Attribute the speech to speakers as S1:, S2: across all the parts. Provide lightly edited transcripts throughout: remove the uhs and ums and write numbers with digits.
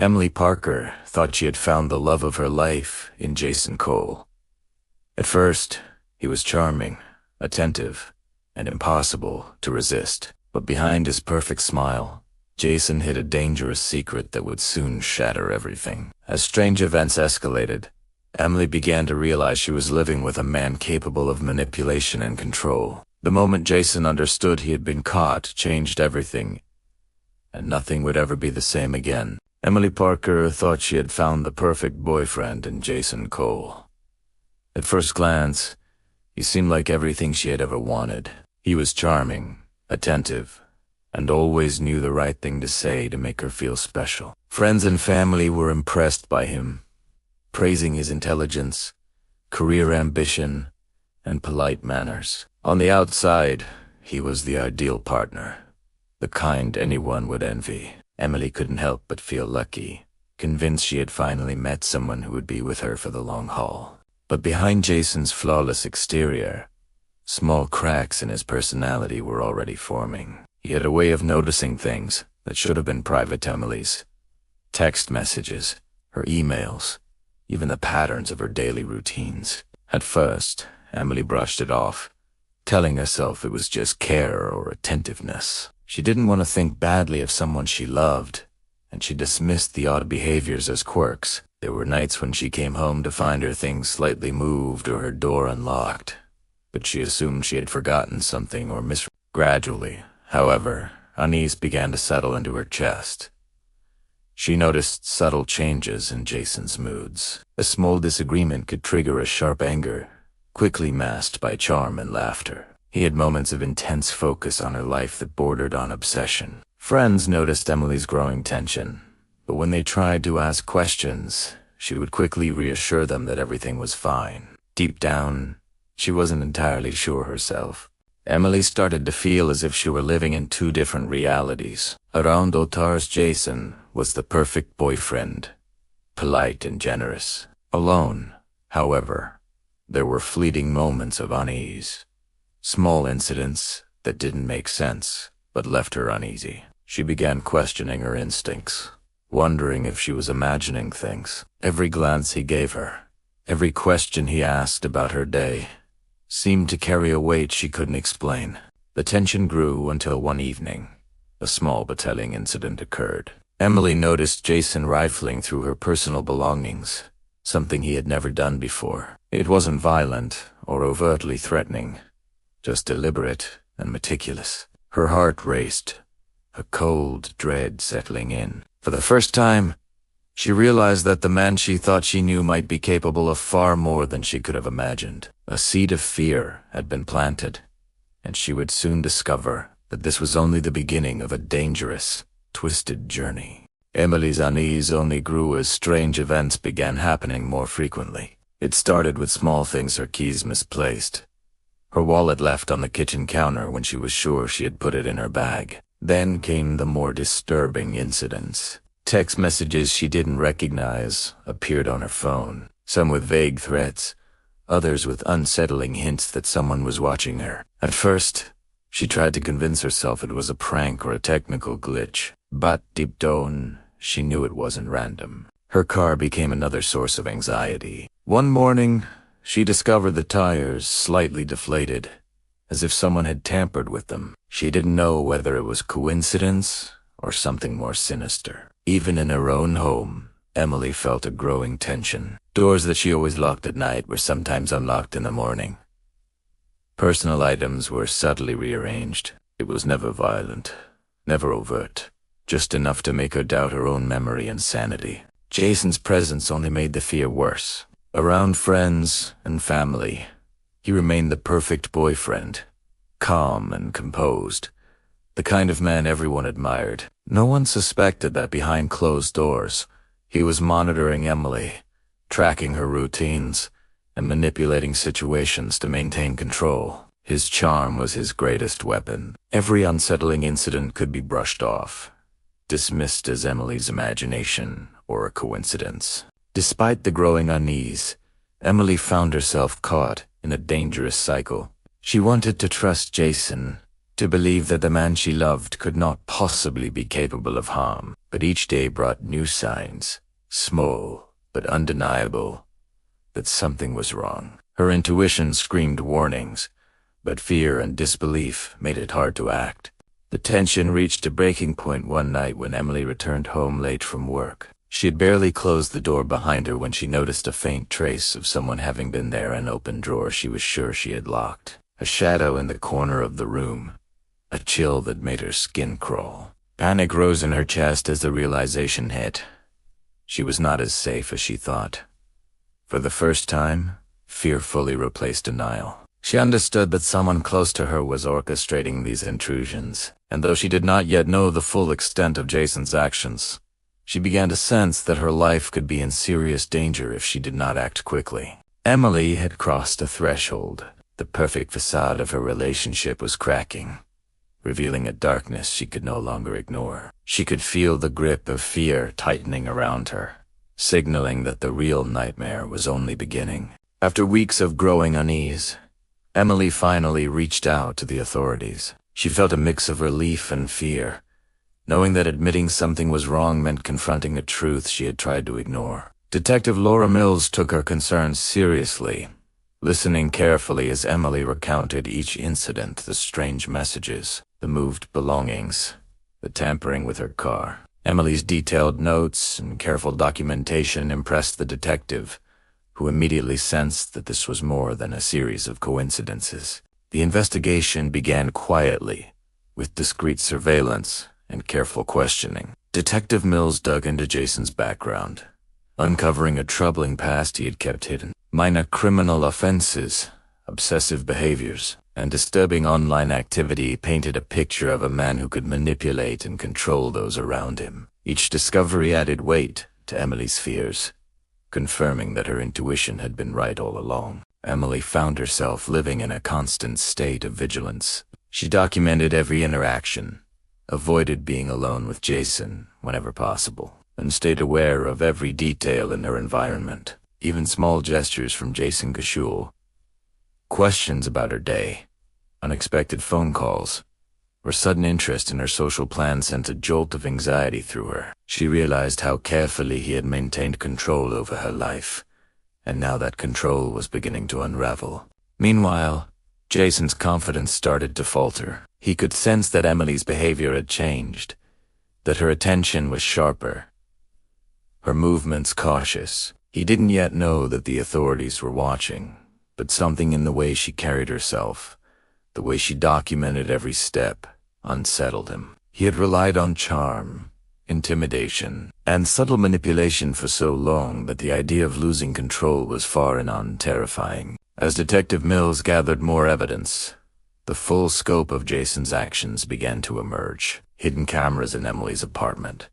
S1: Emily Parker thought she had found the love of her life in Jason Cole. At first, he was charming, attentive, and impossible to resist. But behind his perfect smile, Jason hid a dangerous secret that would soon shatter everything. As strange events escalated, Emily began to realize she was living with a man capable of manipulation and control. The moment Jason understood he had been caught changed everything, and nothing would ever be the same again. Emily Parker thought she had found the perfect boyfriend in Jason Cole. At first glance, he seemed like everything she had ever wanted. He was charming, attentive, and always knew the right thing to say to make her feel special. Friends and family were impressed by him, praising his intelligence, career ambition, and polite manners. On the outside, he was the ideal partner, the kind anyone would envy. Emily couldn't help but feel lucky, convinced she had finally met someone who would be with her for the long haul. But behind Jason's flawless exterior, small cracks in his personality were already forming. He had a way of noticing things that should have been private to Emily's. Text messages, her emails, even the patterns of her daily routines. At first, Emily brushed it off, telling herself it was just care or attentiveness. She didn't want to think badly of someone she loved, and she dismissed the odd behaviors as quirks. There were nights when she came home to find her things slightly moved or her door unlocked, but she assumed she had forgotten something or Gradually, however, unease began to settle into her chest. She noticed subtle changes in Jason's moods. A small disagreement could trigger a sharp anger, quickly masked by charm and laughter. He had moments of intense focus on her life that bordered on obsession. Friends noticed Emily's growing tension, but when they tried to ask questions, she would quickly reassure them that everything was fine. Deep down, she wasn't entirely sure herself. Emily started to feel as if she were living in two different realities. Around Otar's Jason was the perfect boyfriend, polite and generous. Alone, however, there were fleeting moments of unease. Small incidents that didn't make sense, but left her uneasy. She began questioning her instincts, wondering if she was imagining things. Every glance he gave her, every question he asked about her day, seemed to carry a weight she couldn't explain. The tension grew until one evening, a small but telling incident occurred. Emily noticed Jason rifling through her personal belongings, something he had never done before. It wasn't violent or overtly threatening, just deliberate and meticulous. Her heart raced, a cold dread settling in. For the first time, she realized that the man she thought she knew might be capable of far more than she could have imagined. A seed of fear had been planted, and she would soon discover that this was only the beginning of a dangerous, twisted journey. Emily's unease only grew as strange events began happening more frequently. It started with small things: her keys misplaced, her wallet left on the kitchen counter when she was sure she had put it in her bag. Then came the more disturbing incidents. Text messages she didn't recognize appeared on her phone, some with vague threats, others with unsettling hints that someone was watching her. At first, she tried to convince herself it was a prank or a technical glitch, but deep down, she knew it wasn't random. Her car became another source of anxiety. One morning, she discovered the tires slightly deflated, as if someone had tampered with them. She didn't know whether it was coincidence or something more sinister. Even in her own home, Emily felt a growing tension. Doors that she always locked at night were sometimes unlocked in the morning. Personal items were subtly rearranged. It was never violent, never overt, just enough to make her doubt her own memory and sanity. Jason's presence only made the fear worse. Around friends and family, he remained the perfect boyfriend, calm and composed, the kind of man everyone admired. No one suspected that behind closed doors, he was monitoring Emily, tracking her routines, and manipulating situations to maintain control. His charm was his greatest weapon. Every unsettling incident could be brushed off, dismissed as Emily's imagination or a coincidence. Despite the growing unease, Emily found herself caught in a dangerous cycle. She wanted to trust Jason, to believe that the man she loved could not possibly be capable of harm. But each day brought new signs, small but undeniable, that something was wrong. Her intuition screamed warnings, but fear and disbelief made it hard to act. The tension reached a breaking point one night when Emily returned home late from work. She had barely closed the door behind her when she noticed a faint trace of someone having been there, an open drawer she was sure she had locked, a shadow in the corner of the room, a chill that made her skin crawl. Panic rose in her chest as the realization hit. She was not as safe as she thought. For the first time, fear fully replaced denial. She understood that someone close to her was orchestrating these intrusions, and though she did not yet know the full extent of Jason's actions, she began to sense that her life could be in serious danger if she did not act quickly. Emily had crossed a threshold. The perfect facade of her relationship was cracking, revealing a darkness she could no longer ignore. She could feel the grip of fear tightening around her, signaling that the real nightmare was only beginning. After weeks of growing unease, Emily finally reached out to the authorities. She felt a mix of relief and fear, knowing that admitting something was wrong meant confronting a truth she had tried to ignore. Detective Laura Mills took her concerns seriously, listening carefully as Emily recounted each incident: the strange messages, the moved belongings, the tampering with her car. Emily's detailed notes and careful documentation impressed the detective, who immediately sensed that this was more than a series of coincidences. The investigation began quietly, with discreet surveillance and careful questioning. Detective Mills dug into Jason's background, uncovering a troubling past he had kept hidden. Minor criminal offenses, obsessive behaviors, and disturbing online activity painted a picture of a man who could manipulate and control those around him. Each discovery added weight to Emily's fears, confirming that her intuition had been right all along. Emily found herself living in a constant state of vigilance. She documented every interaction, avoided being alone with Jason whenever possible, and stayed aware of every detail in her environment. Even small gestures from Jason Gashul, questions about her day, unexpected phone calls, or sudden interest in her social plan sent a jolt of anxiety through her. She realized how carefully he had maintained control over her life, and now that control was beginning to unravel. Meanwhile, Jason's confidence started to falter. He could sense that Emily's behavior had changed, that her attention was sharper, her movements cautious. He didn't yet know that the authorities were watching, but something in the way she carried herself, the way she documented every step, unsettled him. He had relied on charm, intimidation, and subtle manipulation for so long that the idea of losing control was far and on terrifying. As Detective Mills gathered more evidence, the full scope of Jason's actions began to emerge. Hidden cameras in Emily's apartment,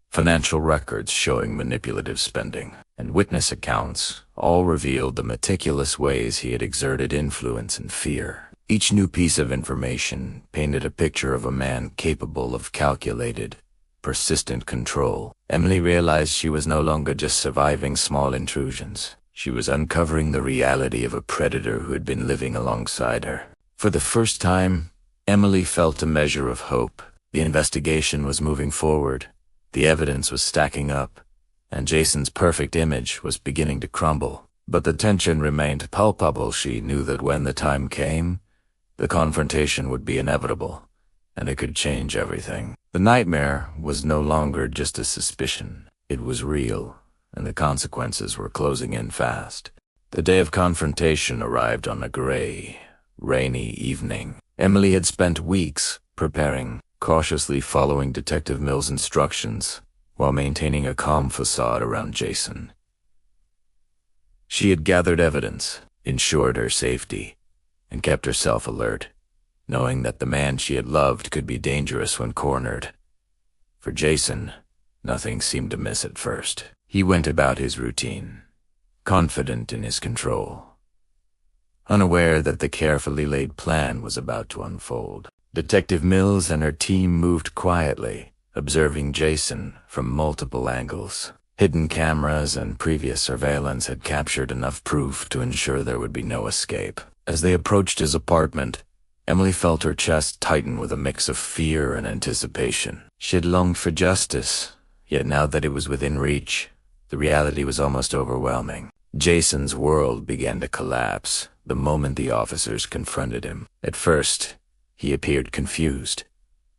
S1: financial records showing manipulative spending, and witness accounts all revealed the meticulous ways he had exerted influence and fear. Each new piece of information painted a picture of a man capable of calculated, persistent control. Emily realized she was no longer just surviving small intrusions. She was uncovering the reality of a predator who had been living alongside her. For the first time, Emily felt a measure of hope. The investigation was moving forward. The evidence was stacking up, and Jason's perfect image was beginning to crumble. But the tension remained palpable. She knew that when the time came, the confrontation would be inevitable, and it could change everything. The nightmare was no longer just a suspicion. It was real, and the consequences were closing in fast. The day of confrontation arrived on a gray, rainy evening. Emily had spent weeks preparing, cautiously following Detective Mills' instructions, while maintaining a calm facade around Jason. She had gathered evidence, ensured her safety, and kept herself alert, knowing that the man she had loved could be dangerous when cornered. For Jason, nothing seemed amiss at first. He went about his routine, confident in his control, unaware that the carefully laid plan was about to unfold. Detective Mills and her team moved quietly, observing Jason from multiple angles. Hidden cameras and previous surveillance had captured enough proof to ensure there would be no escape. As they approached his apartment, Emily felt her chest tighten with a mix of fear and anticipation. She had longed for justice, yet now that it was within reach, the reality was almost overwhelming. Jason's world began to collapse the moment the officers confronted him. At first, he appeared confused,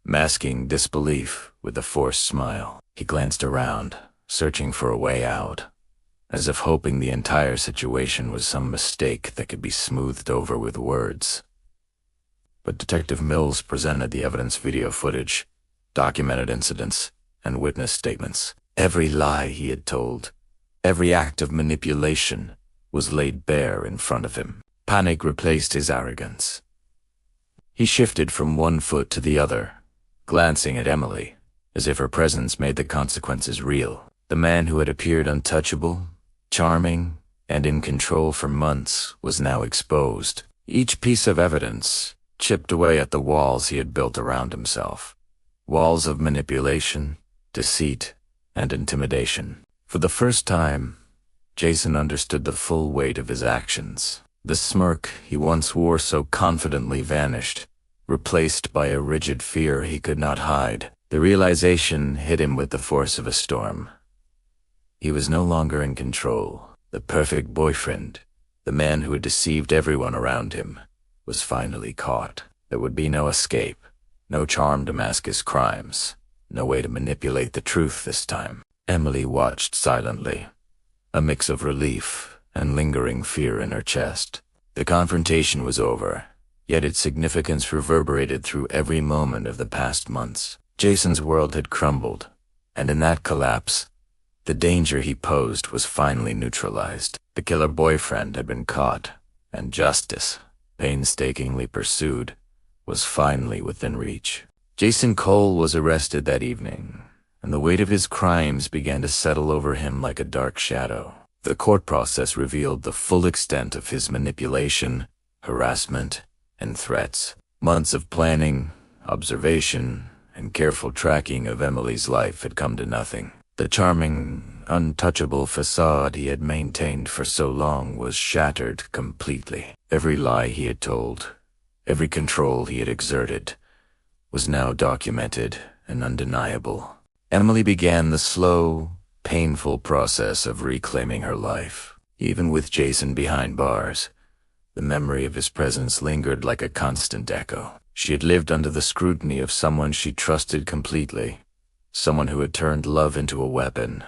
S1: masking disbelief with a forced smile. He glanced around, searching for a way out, as if hoping the entire situation was some mistake that could be smoothed over with words. But Detective Mills presented the evidence: video footage, documented incidents, and witness statements. Every lie he had told, every act of manipulation, was laid bare in front of him. Panic replaced his arrogance. He shifted from one foot to the other, glancing at Emily, as if her presence made the consequences real. The man who had appeared untouchable, charming, and in control for months was now exposed. Each piece of evidence chipped away at the walls he had built around himself. Walls of manipulation, deceit, and intimidation. For the first time, Jason understood the full weight of his actions. The smirk he once wore so confidently vanished, replaced by a rigid fear he could not hide. The realization hit him with the force of a storm. He was no longer in control. The perfect boyfriend, the man who had deceived everyone around him, was finally caught. There would be no escape, no charm to mask his crimes, no way to manipulate the truth this time. Emily watched silently, a mix of relief and lingering fear in her chest. The confrontation was over, yet its significance reverberated through every moment of the past months. Jason's world had crumbled, and in that collapse, the danger he posed was finally neutralized. The killer boyfriend had been caught, and justice, painstakingly pursued, was finally within reach. Jason Cole was arrested that evening, and the weight of his crimes began to settle over him like a dark shadow. The court process revealed the full extent of his manipulation, harassment, and threats. Months of planning, observation, and careful tracking of Emily's life had come to nothing. The charming, untouchable facade he had maintained for so long was shattered completely. Every lie he had told, every control he had exerted, was now documented and undeniable. Emily began the slow, painful process of reclaiming her life. Even with Jason behind bars, the memory of his presence lingered like a constant echo. She had lived under the scrutiny of someone she trusted completely, someone who had turned love into a weapon,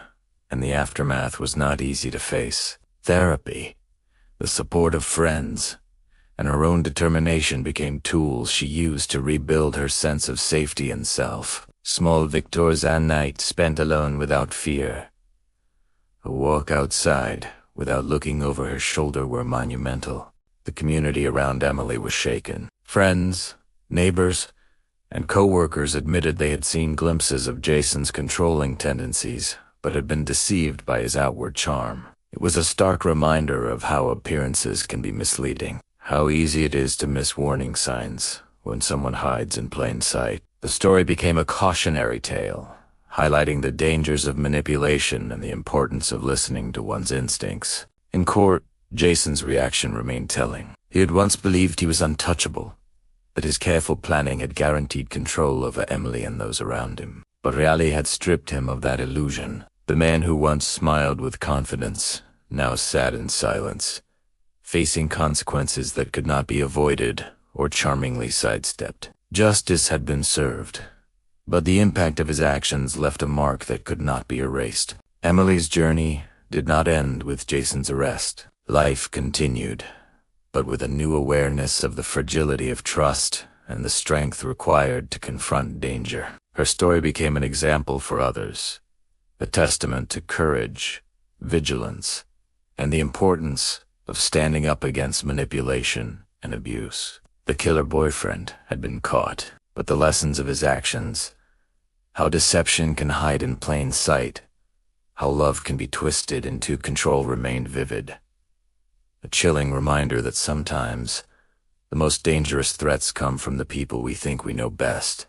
S1: and the aftermath was not easy to face. Therapy, the support of friends, and her own determination became tools she used to rebuild her sense of safety and self. Small victories at night spent alone without fear. A walk outside without looking over her shoulder were monumental. The community around Emily was shaken. Friends, neighbors, and co-workers admitted they had seen glimpses of Jason's controlling tendencies, but had been deceived by his outward charm. It was a stark reminder of how appearances can be misleading, how easy it is to miss warning signs when someone hides in plain sight. The story became a cautionary tale, highlighting the dangers of manipulation and the importance of listening to one's instincts. In court, Jason's reaction remained telling. He had once believed he was untouchable, that his careful planning had guaranteed control over Emily and those around him. But reality had stripped him of that illusion. The man who once smiled with confidence now sat in silence, facing consequences that could not be avoided or charmingly sidestepped. Justice had been served, but the impact of his actions left a mark that could not be erased. Emily's journey did not end with Jason's arrest. Life continued, but with a new awareness of the fragility of trust and the strength required to confront danger. Her story became an example for others, a testament to courage, vigilance, and the importance of standing up against manipulation and abuse. The killer boyfriend had been caught, but the lessons of his actions, how deception can hide in plain sight, how love can be twisted into control, remained vivid. A chilling reminder that sometimes the most dangerous threats come from the people we think we know best.